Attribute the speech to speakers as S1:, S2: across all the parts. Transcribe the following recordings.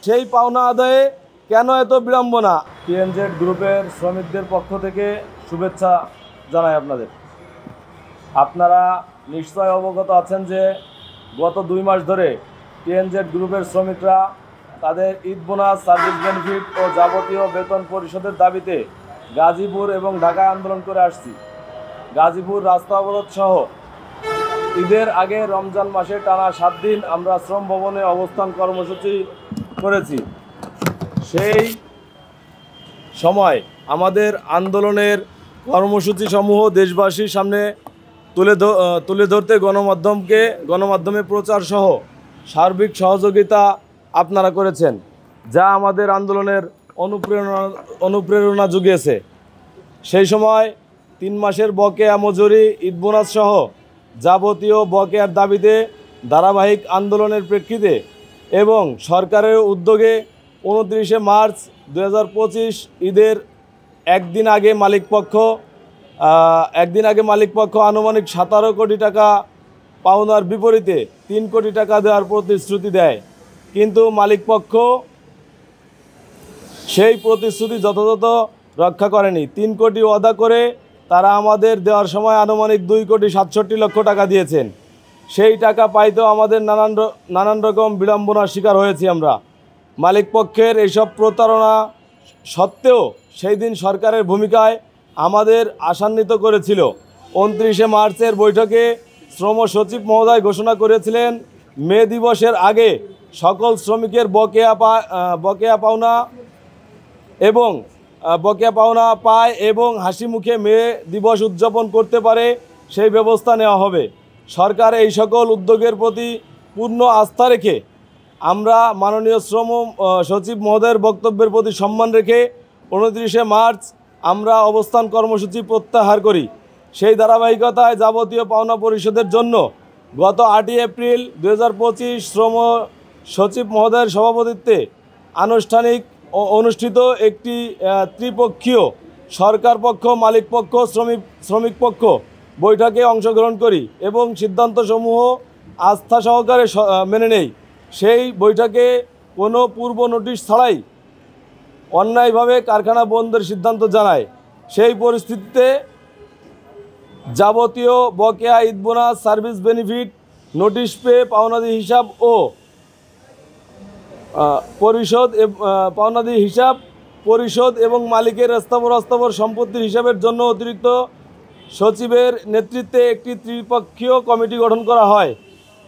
S1: সেই পাওনা আদায়ে কেন এত বিড়ম্বনা? টিএনজেড গ্রুপের শ্রমিকদের পক্ষ থেকে শুভেচ্ছা জানাই আপনাদের। আপনারা নিশ্চয় অবগত আছেন যে গত 2 মাস ধরে টিএনজেড গ্রুপের শ্রমিকরা তাদের ঈদ বোনাস, সার্ভিস বেনিফিট ও যাবতীয় বেতন পরিশোধের দাবিতে গাজীপুর এবং ঢাকায় আন্দোলন করে আসছি। গাজীপুর রাস্তা অবরোধ সহ ঈদের আগে রমজান মাসে টানা 7 দিন আমরা শ্রম ভবনে অবস্থান কর্মসূচি করেছি। সেই সময় আমাদের আন্দোলনের কর্মসূচি সমূহ দেশবাসীর সামনে তুলে ধরতে গণমাধ্যমে প্রচার সহ সার্বিক সহযোগিতা আপনারা করেছেন, যা আমাদের আন্দোলনের অনুপ্রেরণা জুগিয়েছে। সেই সময় 3 মাসের বকেয়া মজুরি, ঈদ বোনাস সহ যাবতীয় বকেয়ার দাবিতে ধারাবাহিক আন্দোলনের প্রেক্ষিতে এবং সরকারের উদ্যোগে 29 মার্চ 2025 ঈদের একদিন আগে মালিকপক্ষ আনুমানিক 17 কোটি টাকা পাওনার বিপরীতে 3 কোটি টাকা দেওয়ার প্রতিশ্রুতি দেয়, কিন্তু মালিকপক্ষ সেই প্রতিশ্রুতি যথাযথ রক্ষা করেনি। 3 কোটি ওয়াদা করে তারা আমাদের দেওয়ার সময় আনুমানিক 2 কোটি 67 লক্ষ টাকা দিয়েছেন। সেই টাকা পাইতেও আমাদের নানান রকম বিড়ম্বনার শিকার হয়েছি আমরা। মালিকপক্ষের এইসব প্রতারণা সত্ত্বেও সেই দিন সরকারের ভূমিকায় আমাদের আশান্বিত করেছিল। 29 মার্চের বৈঠকে শ্রম সচিব মহোদয় ঘোষণা করেছিলেন, মে দিবসের আগে সকল শ্রমিকের বকেয়া পাওনা পায় এবং হাসি মুখে মে দিবস উদযাপন করতে পারে সেই ব্যবস্থা নেওয়া হবে। সরকার এই সকল উদ্যোগের প্রতি পূর্ণ আস্থা রেখে আমরা মাননীয় শ্রম সচিব মহোদয়ের বক্তব্যের প্রতি সম্মান রেখে 29 মার্চ আমরা অবস্থান কর্মসূচি প্রত্যাহার করি। সেই ধারাবাহিকতায় যাবতীয় পাওনা পরিশোধের জন্য গত 8 এপ্রিল 2025 শ্রম সচিব মহোদয়ের সভাপতিত্বে অনুষ্ঠিত একটি ত্রিপক্ষীয় সরকার পক্ষ, মালিক পক্ষ, শ্রমিক পক্ষ বৈঠকে অংশগ্রহণ করি এবং সিদ্ধান্তসমূহ আস্থা সহকারে মেনে নেই। সেই বৈঠকে কোনো পূর্ব নোটিশ ছাড়াই অন্যায়ভাবে কারখানা বন্ধের সিদ্ধান্ত জানায়। সেই পরিস্থিতিতে যাবতীয় বকেয়া, Eid bonus, service benefit, notice পেয়ে পাওনাদি হিসাব পরিশোধ এবং মালিকের স্থাবর সম্পত্তির হিসাবের জন্য অতিরিক্ত সচিবের নেতৃত্বে একটি ত্রিপক্ষীয় কমিটি গঠন করা হয়।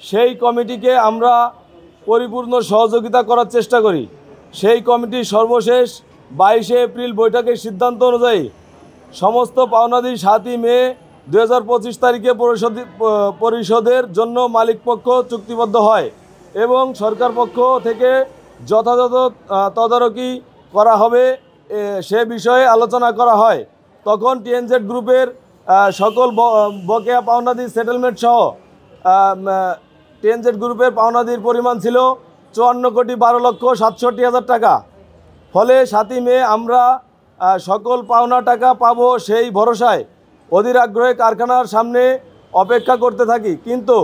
S1: সেই কমিটিকে আমরা পরিপূর্ণ সহযোগিতা করার চেষ্টা করি। সেই কমিটির সর্বশেষ 22 এপ্রিল বৈঠকের সিদ্ধান্ত অনুযায়ী সমস্ত পাওনাদি 7 মে 2025 তারিখে পরিশোধের জন্য মালিকপক্ষ চুক্তিবদ্ধ হয় এবং সরকার পক্ষ থেকে যথাযথ তদারকি করা হবে সে বিষয়ে আলোচনা করা হয়। তখন টিএনজেড গ্রুপের সকল বকেয়া পাওনাদি সেটেলমেন্ট সহ টিএনজেড গ্রুপের পাওনাদির পরিমাণ ছিল 54,12,67,000 টাকা। ফলে 7 মে আমরা সকল পাওনা টাকা পাবো সেই ভরসায় অধীর আগ্রহে কারখানার সামনে অপেক্ষা করতে থাকি, কিন্তু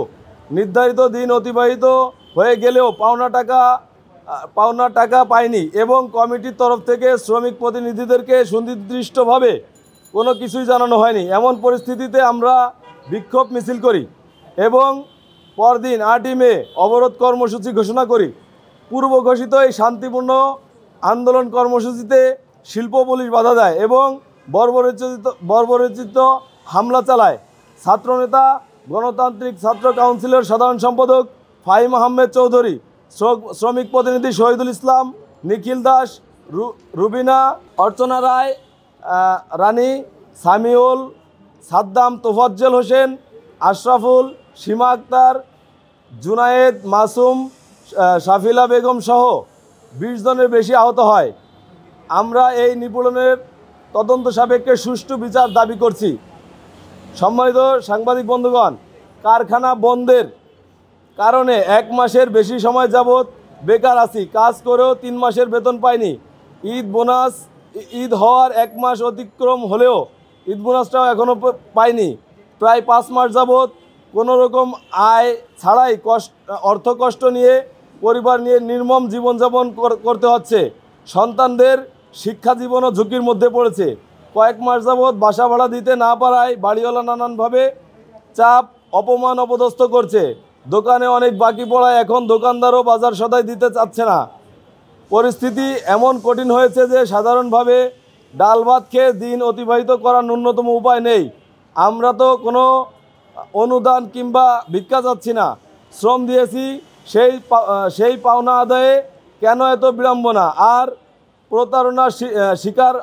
S1: নির্ধারিত দিন অতিবাহিত হয়ে গেলেও পাওনা টাকা পাইনি এবং কমিটির তরফ থেকে শ্রমিক প্রতিনিধিদেরকে সুনির্দিষ্টভাবে কোনো কিছুই জানানো হয়নি। এমন পরিস্থিতিতে আমরা বিক্ষোভ মিছিল করি এবং পরদিন 8 মে অবরোধ কর্মসূচি ঘোষণা করি। পূর্ব ঘোষিত এই শান্তিপূর্ণ আন্দোলন কর্মসূচিতে শিল্প পুলিশ বাধা দেয় এবং বর্বরোচিত হামলা চালায়। ছাত্রনেতা, গণতান্ত্রিক ছাত্র কাউন্সিলের সাধারণ সম্পাদক ফাহিম আহমেদ চৌধুরী, শ্রমিক প্রতিনিধি শহীদুল ইসলাম, নিখিল দাস, রুবিনা, অর্চনা রায়, রানী, সামিউল, সাদ্দাম, তোফাজ্জল হোসেন, আশরাফুল, সীমা আক্তার, জুনায়েদ, মাসুম, সাফিলা বেগম সহ 20 জনের বেশি আহত হয়। আমরা এই নিপীড়নের তদন্ত সাপেক্ষে সুষ্ঠু বিচার দাবি করছি। সম্মানিত সাংবাদিক বন্ধুগণ, কারখানা বন্ধের কারণে 1 মাসের বেশি সময় যাবৎ বেকার আছি। কাজ করেও 3 মাসের বেতন পাইনি। ঈদ হওয়ার 1 মাস অতিক্রম হলেও ঈদ বোনাসটাও এখনও পাইনি। প্রায় 5 মাস যাবৎ কোনো রকম আয় ছাড়াই অর্থ কষ্ট নিয়ে পরিবার নিয়ে নির্মম জীবনযাপন করতে হচ্ছে। সন্তানদের শিক্ষা জীবনও ঝুঁকির মধ্যে পড়েছে। কয়েক মাস যাবৎ বাসা ভাড়া দিতে না পারায় বাড়িওয়ালা নানানভাবে চাপ, অপমান, অপদস্থ করছে। দোকানে অনেক বাকি পড়ায় এখন দোকানদারও বাজার সদাই দিতে চাচ্ছে না। পরিস্থিতি এমন কঠিন হয়েছে যে সাধারণভাবে ডাল ভাত খেয়ে দিন অতিবাহিত করার ন্যূনতম উপায় নেই। আমরা তো কোনো অনুদান কিংবা ভিক্ষা চাচ্ছি না, শ্রম দিয়েছি, সেই পাওনা আদায়ে কেন এত বিড়ম্বনা আর প্রতারণার শিকার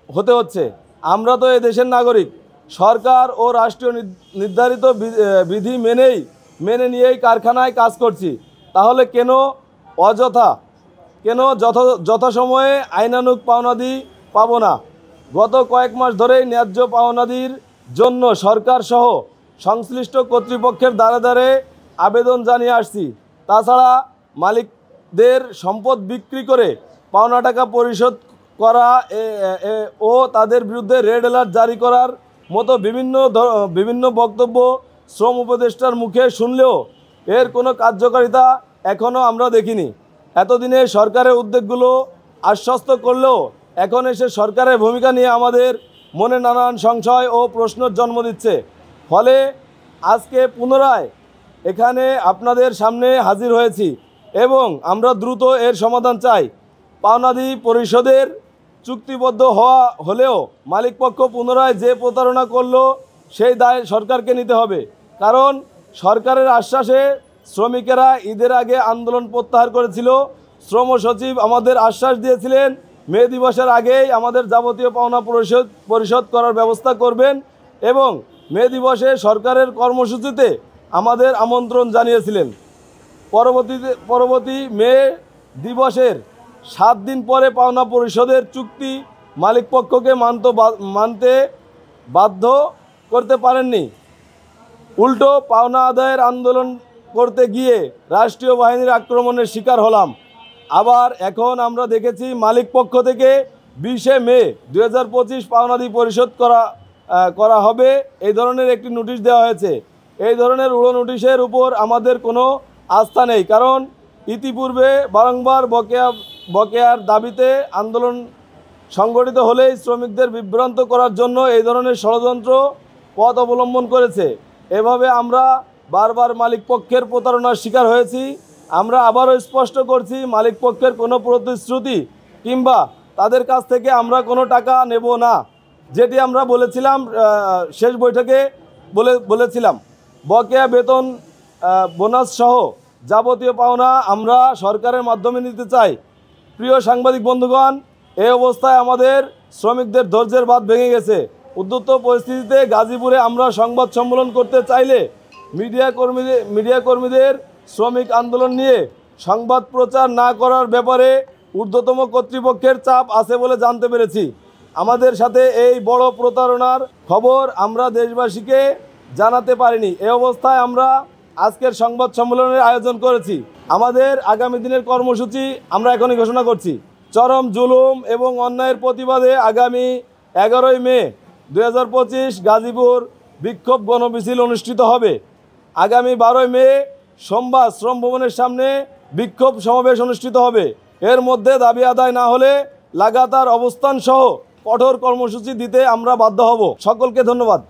S1: হতে হচ্ছে? আমরা তো এই দেশের নাগরিক, সরকার ও রাষ্ট্রীয় নির্ধারিত বিধি মেনে নিয়েই কারখানায় কাজ করছি। তাহলে কেন যথাসময়ে আইনানুগ পাওনাদি পাবো না? গত কয়েক মাস ধরেই ন্যায্য পাওনাদির জন্য সরকার সহ সংশ্লিষ্ট কর্তৃপক্ষের দ্বারে দ্বারে আবেদন জানিয়ে আসছি। তাছাড়া মালিকদের সম্পদ বিক্রি করে পাওনা টাকা পরিশোধ করা ও তাদের বিরুদ্ধে রেড অ্যালার্ট জারি করার মতো বিভিন্ন বক্তব্য শ্রম উপদেষ্টার মুখে শুনলেও এর কোনো কার্যকারিতা এখনও আমরা দেখিনি। এতদিনে সরকারের উদ্যোগগুলো আশ্বস্ত করলেও এখন এসে সরকারের ভূমিকা নিয়ে আমাদের মনে নানান সংশয় ও প্রশ্নের জন্ম দিচ্ছে। ফলে আজকে পুনরায় এখানে আপনাদের সামনে হাজির হয়েছি এবং আমরা দ্রুত এর সমাধান চাই। পাওনাদি পরিশোধের চুক্তিবদ্ধ হলেও মালিকপক্ষ পুনরায় যে প্রতারণা করলো সেই দায় সরকারকে নিতে হবে। কারণ সরকারের আশ্বাসে শ্রমিকেরা ঈদের আগে আন্দোলন প্রত্যাহার করেছিল। শ্রম সচিব আমাদের আশ্বাস দিয়েছিলেন মে দিবসের আগেই আমাদের যাবতীয় পাওনা পরিশোধ করার ব্যবস্থা করবেন এবং মে দিবসে সরকারের কর্মসূচিতে আমাদের আমন্ত্রণ জানিয়েছিলেন। পরবর্তী মে দিবসের 7 দিন পরে পাওনা পরিশোধের চুক্তি মালিকপক্ষকে মানতে বাধ্য করতে পারেননি। উল্টো পাওনা আদায়ের আন্দোলন করতে গিয়ে রাষ্ট্রীয় বাহিনীর আক্রমণের শিকার হলাম। আবার এখন আমরা দেখেছি মালিকপক্ষ থেকে 20 মে 2025 পাওনাদি পরিশোধ করা হবে এই ধরনের একটি নোটিশ দেওয়া হয়েছে। এই ধরনের উড়ো নোটিশের উপর আমাদের কোনো আস্থা নেই, কারণ ইতিপূর্বে বারংবার বকেয়ার দাবিতে আন্দোলন সংগঠিত হলেই শ্রমিকদের বিভ্রান্ত করার জন্য এই ধরনের ষড়যন্ত্র পথ অবলম্বন করেছে। এভাবে আমরা বারবার মালিকপক্ষের প্রতারণার শিকার হয়েছি। আমরা আবারও স্পষ্ট করছি, মালিকপক্ষের কোনো প্রতিশ্রুতি কিংবা তাদের কাছ থেকে আমরা কোনো টাকা নেব না। যেটি আমরা বলেছিলাম শেষ বৈঠকে বলেছিলাম, বকেয়া বেতন, বোনাস সহ যাবতীয় পাওনা আমরা সরকারের মাধ্যমে নিতে চাই। প্রিয় সাংবাদিক বন্ধুগণ, এই অবস্থায় আমাদের শ্রমিকদের ধৈর্যের বাঁধ ভেঙে গেছে। উদ্যুক্ত পরিস্থিতিতে গাজীপুরে আমরা সংবাদ সম্মেলন করতে চাইলে মিডিয়া কর্মীদের শ্রমিক আন্দোলন নিয়ে সংবাদ প্রচার না করার ব্যাপারে ঊর্ধ্বতম কর্তৃপক্ষের চাপ আছে বলে জানতে পেরেছি। আমাদের সাথে এই বড় প্রতারণার খবর আমরা দেশবাসীকে জানাতে পারিনি। এই অবস্থায় আমরা আজকের সংবাদ সম্মেলনের আয়োজন করেছি। আমাদের আগামী দিনের কর্মসূচি আমরা এখনই ঘোষণা করছি। চরম জুলুম এবং অন্যায়ের প্রতিবাদে আগামী 11 মে 2025 গাজীপুর বিক্ষোভ গণমিছিল অনুষ্ঠিত হবে। আগামী 12 মে সোমবার শ্রম ভবনের সামনে বিক্ষোভ সমাবেশ অনুষ্ঠিত হবে। এর মধ্যে দাবি আদায় না হলে লাগাতার অবস্থান সহ কঠোর কর্মসূচি দিতে আমরা বাধ্য হব। সকলকে ধন্যবাদ।